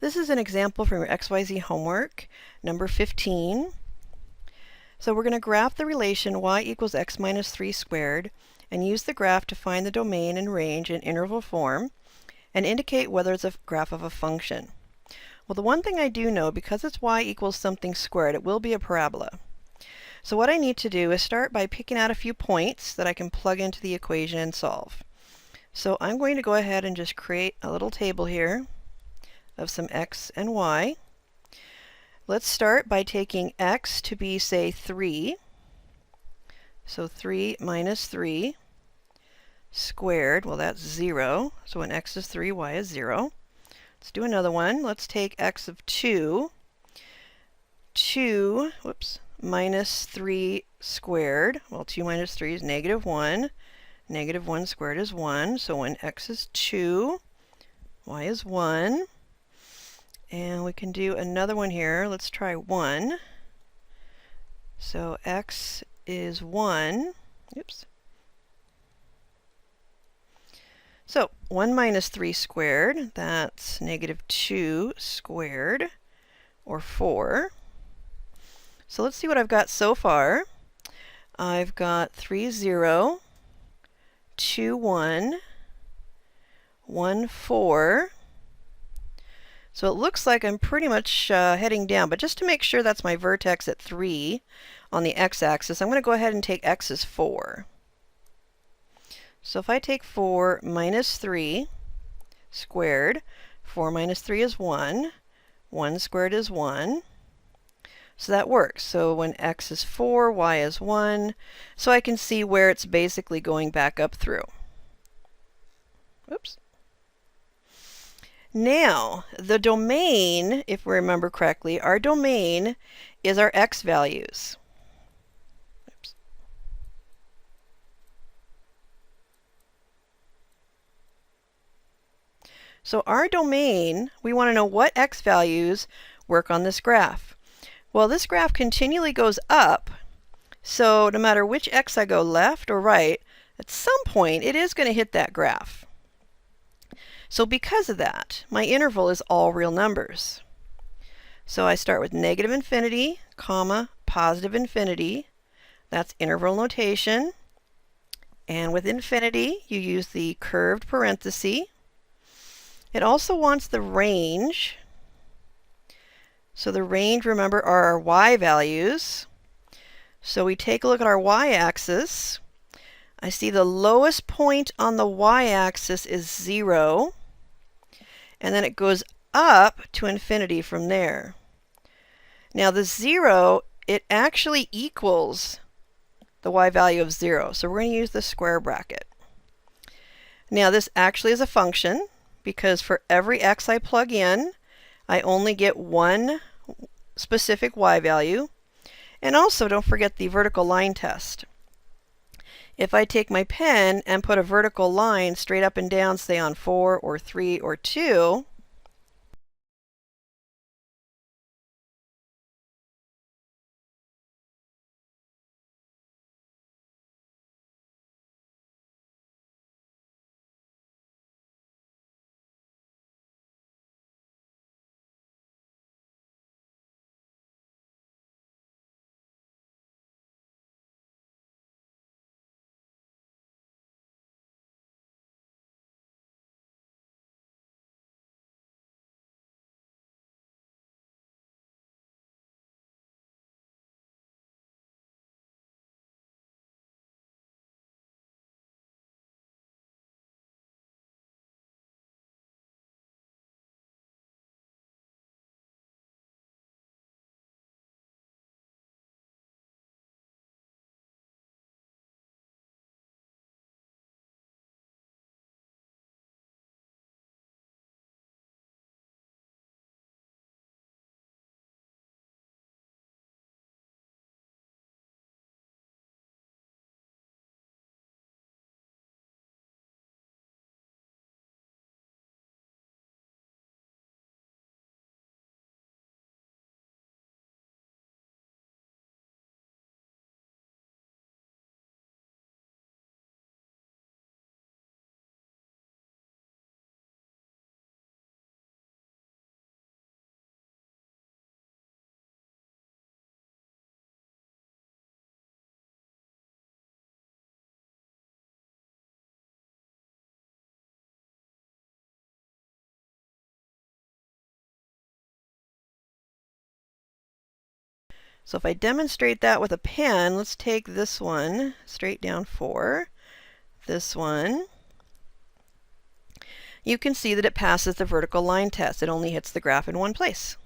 This is an example from your XYZ homework, number 15. So we're going to graph the relation y equals x minus 3 squared and use the graph to find the domain and range in interval form and indicate whether it's a graph of a function. Well, the one thing I do know, because it's y equals something squared, it will be a parabola. So what I need to do is start by picking out a few points that I can plug into the equation and solve. So I'm going to go ahead and just create a little table here of some x and y. Let's start by taking x to be, say, 3. So 3 minus 3 squared, well, that's 0. So when x is 3, y is 0. Let's do another one. Let's take x of 2. 2, minus 3 squared. Well, 2 minus 3 is negative 1. Negative 1 squared is 1. So when x is 2, y is 1. And we can do another one here. Let's try 1. So x is 1. Oops. So 1 minus 3 squared, that's negative 2 squared, or 4. So let's see what I've got so far. I've got 3, 0, 2, 1, 1, 4. So it looks like I'm pretty much heading down, but just to make sure that's my vertex at 3 on the x-axis, I'm going to go ahead and take x as 4. So if I take 4 minus 3 squared, 4 minus 3 is 1. 1 squared is 1. So that works. So when x is 4, y is 1. So I can see where it's basically going back up through. Oops. Now, the domain, if we remember correctly, our domain is our x values. Oops. So our domain, we want to know what x values work on this graph. Well, this graph continually goes up, so no matter which x I go left or right, at some point it is going to hit that graph. So because of that, my interval is all real numbers. So I start with negative infinity, comma, positive infinity. That's interval notation. And with infinity, you use the curved parenthesis. It also wants the range. So the range, remember, are our y values. So we take a look at our y-axis. I see the lowest point on the y-axis is 0. And then it goes up to infinity from there. Now the 0, it actually equals the y value of 0. So we're going to use the square bracket. Now this actually is a function, because for every x I plug in, I only get one specific y value. And also, don't forget the vertical line test. If I take my pen and put a vertical line straight up and down, say on 4 or 3 or 2, So if I demonstrate that with a pen, let's take this one, straight down 4, this one. You can see that it passes the vertical line test. It only hits the graph in one place.